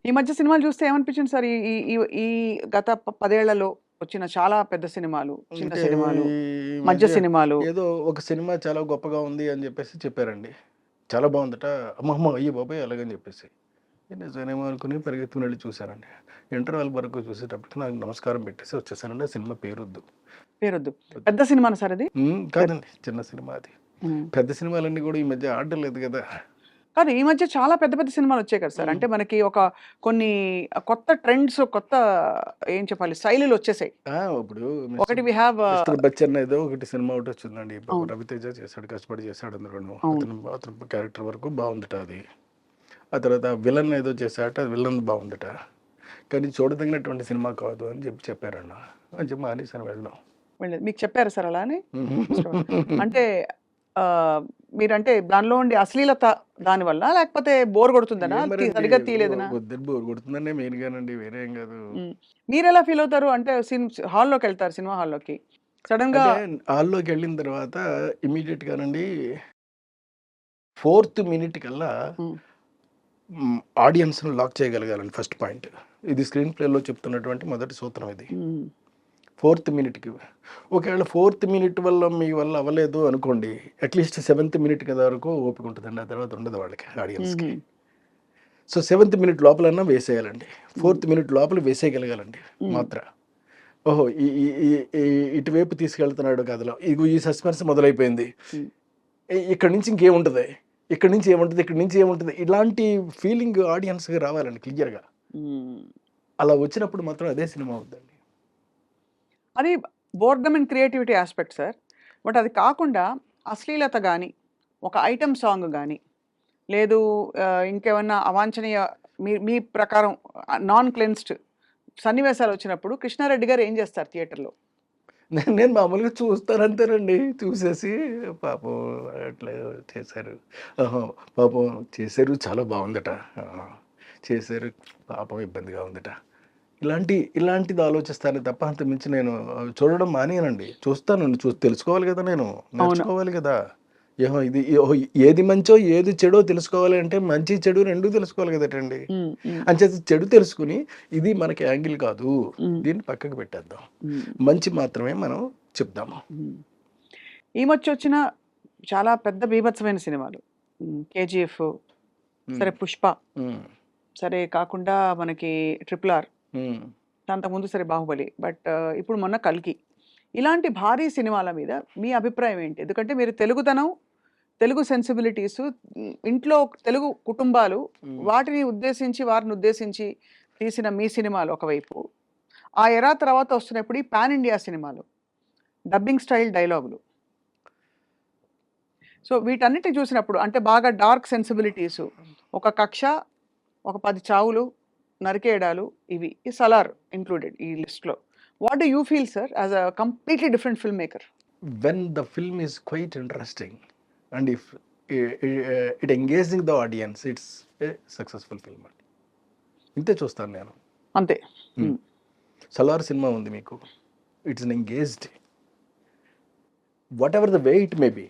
ఈ మధ్య సినిమాలు చూస్తే ఏమనిపించింది సార్? ఈ ఈ ఈ ఈ గత 10 ఏళ్లలో వచ్చిన చాలా పెద్ద సినిమాలు, చిన్న అంటే సినిమాలు, ఈ మధ్య మధ్య సినిమాలు. ఏదో ఒక సినిమా చాలా గొప్పగా ఉంది అని చెప్పేసి చెప్పారండి. చాలా బాగుందట. అమ్మమ్మ! అయ్య బాబోయ్! అలాగని చెప్పేసి. నిజమేమో అనుకుని పరిగెత్తుకుని వెళ్లి చూసానండి. ఇంటర్వెల్ వరకు చూసేటప్పటికి నాకు నమస్కారం పెట్టేసి వచ్చేసానండి. ఆ సినిమా పేరొద్దు. పేరొద్దు. వద్దు. పెద్ద సినిమానా సార్ అది? పెద్ కాదండి. చిన్న సినిమా అది. హ్మ్. పెద్ద సినిమాలన్నీ కూడా ఈ మధ్య ఆడడం లేదు కదా! కాదు, ఈ మధ్య చాలా పెద్ద పెద్ద సినిమాలొచ్చాయి కదా సార్. హ్మ్. అంటే మనకి ఒక కొన్ని కొత్త ట్రెండ్స్, కొత్త ఏం చెప్పాలి, శైలులొచ్చేసాయి. ఇప్పుడు ఒకటి వి హావ్ మిస్టర్ బచ్చన్ ఏదో ఒకటి సినిమా ఒకటొచ్చిందండి. పాపం అవును. రవితేజ చేశాడు. కష్టపడి చేశాడు అందులోను. అవును. అతను క్యారెక్టర్ వరకు బావుందట అది. ఆ తర్వాత విలన్ ఏదో చేశాడట. అది విలన్ బావుందట. కానీ చూడదగినటువంటి సినిమా కాదు అని చెప్పారన్న. అని చెప్పి మానేసాను వెళ్ళడం. వెళ్ళేది. మీకు చెప్పారా సార్ అలా అని? ఇష్టం. అంటే మీరంటే దానిలో ఉండే అశ్లీలత దానివల్ల, లేకపోతే బోర్ కొడుతుందనా? ఏం మరండి సరిగ్గా తీయలేదనా? వద్దని బోర్ కొడుతుందనే మెయిన్‌గానండి. వేరే ఏం కాదు. హ్మ్. మీరెలా ఫీల్ అవుతారు? అంటే హాల్లోకెళ్తారు, సినిమా హాల్లోకి. సడెన్‌గా అంటే హాల్లోకెళ్ళిన తర్వాత ఇమ్మీడియేట్‌గానండి ఫోర్త్ మినిట్ కల్లా హ్మ్. ఆడియన్స్‌ని లాక్ చేయగలగాలండి ఫస్ట్ పాయింట్. ఇది స్క్రీన్ ప్లేలో చెప్తున్నటువంటి మొదటి సూత్రం ఇది. హ్మ్. ఫోర్త్ మినిట్‌కి. ఒకవేళ ఫోర్త్ మినిట్ వల్ల మీ వల్ల అవ్వలేదు అనుకోండి. అట్‌లీస్ట్ సెవెంత్ మినిట్ కదా వరకు ఓపిక ఉంటదండి. ఆ తర్వాత ఉండదు వాళ్ళకి హుహు. ఆడియన్స్‌కి. సో, సెవెంత్ మినిట్ లోపలన్నా వేసేయాలండి. హ్మ్. ఫోర్త్ మినిట్ లోపల వేసేయగలగాలండి హ్మ్. మాత్ర. ఓహో! ఈ ఈ ఈ ఈ ఇటువైపు తీసుకెళ్తున్నాడు కథలో. ఇగో ఈ సస్పెన్స్ మొదలైపోయింది. హ్మ్. ఇక్కడి నుంచి ఇంకేముంటది? ఇక్కడి నుంచి ఏముంటది? ఇక్కడి నుంచి ఏముంటది? ఇలాంటి ఫీలింగ్ ఆడియన్స్‌కి రావాలండి క్లియర్‌గా. హ్మ్. అలా వచ్చినప్పుడు మాత్రం అదే సినిమా అవుద్దండి. అది boredom and creativity aspect sir. But అది కాకుండా అశ్లీలత గాని, ఒక ఐటెమ్ సాంగ్ గాని, లేదు ఇంకేమన్నా అవాంఛనీయ మీ మీ ప్రకారం నాన్ క్లెన్స్డ్ సన్నివేశాలొచ్చినప్పుడు కృష్ణారెడ్డి గారు ఏం జేస్తారు థియేటర్‌లో? నేను నేను మామూలుగా చూస్తానంతేనండి. చూసేసి పాపం అట్లా చేశారు. ఆహా! పాపం చేశారు చాలా బావుందట. ఆ! చేశారు పాపం ఇబ్బందిగా ఉందట. ఇలాంటిది ఆలోచిస్తానే తప్ప అంతకు మించి నేను చూడడం మానేయనండి. చూస్తానండి. చూసి తెలుసుకోవాలి గదా నేను. అవును. నేర్చుకోవాలి గదా! ఓహో! ఏది మంచో, ఏది చెడో తెలుసుకోవాలి అంటే మంచి, చెడు 2 తెలుసుకోవాలి గదటండి. హ్మ్. హ్మ్. అంచేత చెడు తెలుసుకొని ఇది మనకి యాంగిల్ కాదు. హ్మ్. దీన్ని పక్కకు పెట్టేద్దాం. హ్మ్. మంచి మాత్రమే మనం చెప్దాము. హ్మ్. ఈ మధ్యొచ్చిన చాలా పెద్ద బీభత్సమైన సినిమాలు. 'కేజీఎఫ్', హ్మ్. సరే 'పుష్ప', హ్మ్. సరే కాకుండా మనకి 'ట్రిపుల్ ఆర్', హ్మ్. అంతకుముందు సరే 'బాహుబలి'. బట్ ఇప్పుడు మొన్న 'కల్కి'. ఇలాంటి భారీ సినిమాల మీద మీ అభిప్రాయం ఏంటి? ఎందుకంటే మీరు తెలుగుదనం, తెలుగు సెన్సిబిలిటీసు, ఇంట్లో తెలుగు కుటుంబాలు, హ్మ్. వారిని ఉద్దేశించి తీసిన మీ సినిమాలు ఒకవైపు. ఆ ఎరా తర్వాత వస్తున్నప్పుడు ఈ పాన్ ఇండియా సినిమాలు. డబ్బింగ్ స్టైల్ డైలాగులు. సో, వీటన్నిటిని చూసినప్పుడు అంటే బాగా డార్క్ సెన్సిబిలిటీసు, ఒక కక్ష, ఒక 10 చావులు, నరికేయడాలు ఇవి. ఈ 'సలార్' ఇంక్లూడెడ్ ఈ లిస్ట్‌లో. What do you feel sir as a completely different film maker? When the film is quite interesting and if it engaging the audience, it's a successful film అండి. ఇంతే చూస్తాను నేను. అంతే. హ్మ్. హ్మ్. 'సలార్' సినిమా ఉంది మీకు. It's an engaged whatever the way it may be.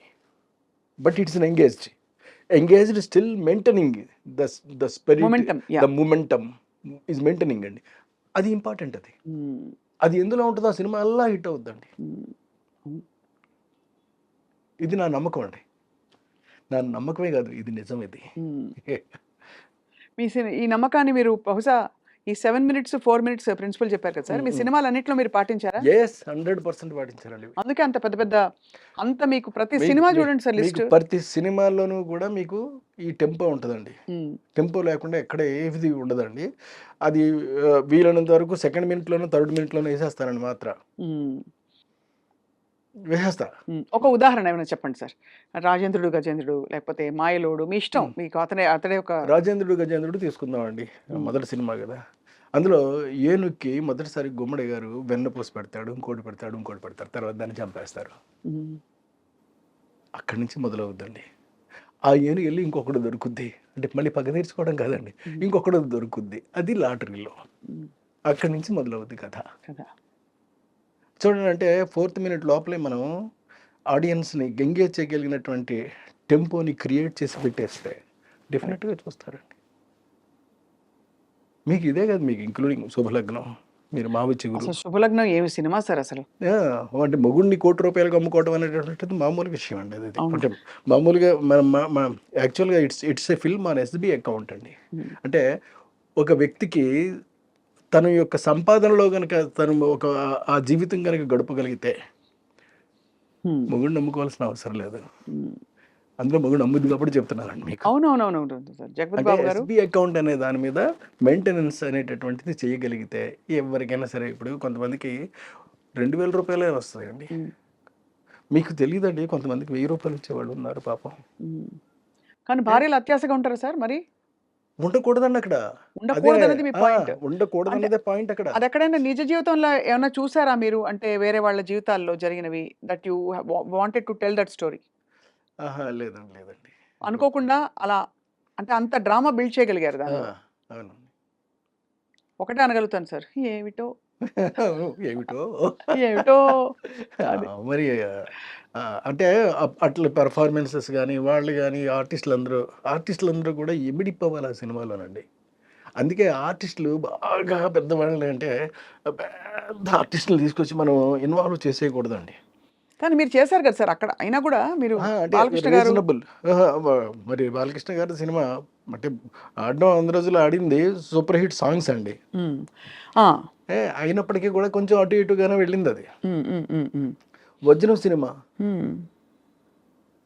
But it's an engaged. Engaged still maintaining the spirit, momentum. The yeah! Momentum is maintaining అండి. అది ఇంపార్టెంట్ అది. హ్మ్. అది ఎందులో ఉంటదో ఆ సినిమా అల్లా హిట్ అవుద్దండి. హ్మ్. హ్మ్. ఇది నా నమ్మకం అండి. నా నమ్మకమే కాదు ఇది నిజం ఇది. హ్మ్. ఈ నమ్మకాన్ని మీరు బహుశా ఈ 7 మినిట్స్, 4 మినిట్స్ ప్రిన్సిపల్ చెప్పారు కదా సార్. హ్మ్. మీ హ్మ్. సినిమాలన్నిట్లో మీరు పాటించారా? 100% పాటించారండి. అందుకే అంత పెద్ద పెద్ద అంత మీకు ప్రతి మీకు సినిమా మీ చూడండి సార్ మీకు లిస్ట్. ప్రతి సినిమాల్లోనూ గూడా మీకు ఈ టెంపో ఉంటదండి. హ్మ్. టెంపో లేకుండా ఎక్కడ ఏది ఉండదండి. అది వీలైనంత వరకు సెకండ్ మినిట్‌లోనో, థర్డ్ మినిట్‌లోనో ఏసేస్తానండి మాత్ర. హ్మ్. వేసేస్తా. హ్మ్. ఒక ఉదాహరణ ఏమైనా చెప్పండి సార్. 'రాజేంద్రుడు గజేంద్రుడు' లేకపోతే 'మాయలోడు' మీ ఇష్టం. హ్మ్. మీకు అతడే ఒక 'రాజేంద్రుడు గజేంద్రుడు' తీసుకుందామండి. హ్మ్. మొదటి సినిమా గదా! అందులో ఏనుగుకి మొదటిసారి గుమ్మడి గారు వెన్నపూస పెడతాడు. ఇంకోటి పెడతాడు, ఇంకోటి పెడతారు. తర్వాత దాన్ని చంపేస్తారు. హ్మ్. అక్కడి నుంచి మొదలవుద్దండి. ఆ ఏనుగెళ్ళి ఇంకొకడు దొరుకుద్ది. అంటే మళ్ళీ పగ తీర్చుకోవడం కాదండి. హ్మ్. ఇంకొకడు దొరుకుద్ది. అది లాటరీలో. హ్మ్. అక్కడి నుంచి మొదలవుద్ది కథ. కదా! చూడండి అంటే ఫోర్త్ మినిట్ లోపలే మనం ఆడియన్స్‌ని ఎంగేజ్ చేయగలిగినటువంటి టెంపోని క్రియేట్ చేసి పెట్టేస్తే డెఫినిట్‌గా చూస్తారండి. మీకు ఇదే కదా మీకు ఇంక్లూడింగ్ శుభలగ్నం, మీరు మావి చిగురు. అసలు శుభలగ్నం ఏమి సినిమా సార్ అసలు. అంటే మొగుడిని ₹1,00,00,000 అమ్ముకోవడం అనేటటువంటిది మామూలు విషయం అండి అది. అవును. అంటే మామూలుగా యాక్చువల్గా it's a film on SB account అండి. ఉమ్, అంటే ఒక వ్యక్తికి తన యొక్క సంపాదనలో కనుక తను ఆ జీవితం కనుక గడపగలిగితే ఉమ్, మొగుడిని నమ్ముకోవాల్సిన అవసరం లేదు. ఉమ్. అందులో మొగుడు నమ్ముద్ది కాబట్టి చెప్తున్నానండి మీకు. అవునవునవును సార్ జగపతి అంటే బాబు గారు. ఎస్బీ అకౌంట్ అనే దాని మీద మెయింటెనెన్స్ అనేటటువంటిది చేయగలిగితే ఎవరికైనా సరే, ఇప్పుడు కొంతమందికి ₹2,000 వస్తాయండి. ఉమ్, మీకు తెలియదండి, కొంతమందికి ₹1,000 ఇచ్చేవాళ్ళు ఉన్నారు పాపం. ఉమ్. కానీ భార్యలు అత్యాశగా ఉంటారా సార్ మరి? ఉండకూడదండి అక్కడ. అదే ఉండకూడదు అనేది మీ పాయింట్. ఉండకూడదు అంటే అనేదే పాయింట్ అక్కడ. అది ఎక్కడైనా నిజ జీవితంలో ఏమైనా చూసారా మీరు? అంటే వేరే వాళ్ళ జీవితాల్లో జరిగినవి that you wanted to tell that story. ఆహా, లేదండి లేదండి. అనుకోకుండా అలా అంటే అంత డ్రామా బిల్డ్ చేయగలిగారు ఆ, దానిలో. అవునండి. ఒకటే అనగలుగుతాను సార్. ఏమిటో, ఏమిటో. ఏమిటో ఆ, అది. మరి అంటే అట్లా పెర్ఫార్మెన్సెస్ కానీ వాళ్ళు కానీ ఆర్టిస్టులందరూ కూడా ఇమిడిపోవాలి ఆ సినిమాలోనండి. అందుకే ఆర్టిస్టులు బాగా పెద్దవాళ్ళు అంటే పెద్ద ఆర్టిస్టులు తీసుకొచ్చి మనం ఇన్వాల్వ్ చేసేయకూడదండి. కానీ మీరు చేశారు కదా సార్ అక్కడ. అయినా కూడా మీరు అంటే బాలకృష్ణ గారు రీజనబుల్. మరి బాలకృష్ణ గారి సినిమా అంటే ఆడడం 100 రోజులు ఆడింది సూపర్ హిట్ సాంగ్స్ అండి. ఉమ్, ఆ, అయినప్పటికీ కూడా కొంచెం అటు ఇటుగానే వెళ్ళింది అది. ఉమ్, ఉమ్, ఉమ్, ఉమ్, వజ్రం సినిమా ఉమ్,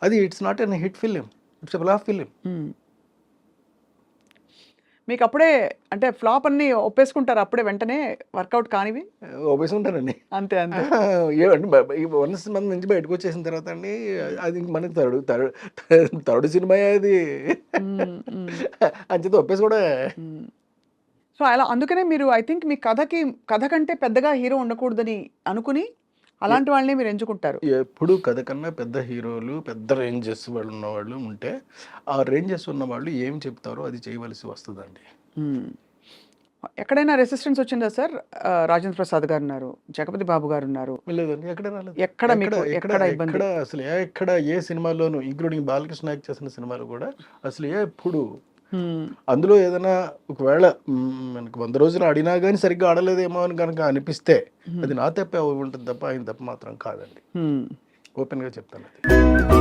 అది it's not an hit film, it's flop film. Um. మీకు అప్పుడే అంటే ఫ్లాప్ అన్ని ఒప్పేసుకుంటారు అప్పుడే వెంటనే వర్కౌట్ కానివి. ఓబేసి ఉంటానండి. అంతే అంతే. ఏమండి 1 మంత్ నుంచి బయటకు వచ్చేసిన తర్వాత అండి అది ఇంక మనకి థర్డ్ సినిమా అది. ఉమ్, ఉమ్, అంచేత ఒప్పేసి కూడా ఉమ్. సో అలా అందుకనే మీరు ఐ థింక్ మీ కథ కంటే పెద్దగా హీరో ఉండకూడదని అనుకుని అలాంటి వాళ్ళని మీరు ఎంచుకుంటారు. ఎప్పుడు కథ కన్నా పెద్ద హీరోలు, పెద్ద రేంజెస్ వాళ్ళు ఉన్నవాళ్ళు ఉంటే ఆ రేంజెస్ ఉన్న వాళ్ళు ఏం చెప్తారో అది చేయవలసి వస్తుందండి. మ్మ్. ఎక్కడైనా రెసిస్టెన్స్ వచ్చిందా సార్? రాజేంద్ర ప్రసాద్ గారు ఉన్నారు, జగపతి బాబు గారు ఉన్నారు. లేదండి, ఎక్కడ రాలేదు. ఎక్కడ మీకు ఎక్కడ ఇబ్బంది? ఎక్కడ ఏ సినిమాలోనూ ఇంక్లూడింగ్ బాలకృష్ణ యాక్ట్ చేసిన సినిమాలు కూడా అసలు ఎప్పుడు మ్మ్. అందులో ఏదైనా ఒకవేళ మనకు 100 రోజులు ఆడినా కానీ సరిగ్గా ఆడలేదేమో అని కనుక అనిపిస్తే అది నా తప్పే ఉంటుంది తప్ప ఆయన తప్ప మాత్రం కాదండి. మ్మ్. ఓపెన్గా చెప్తాను అది.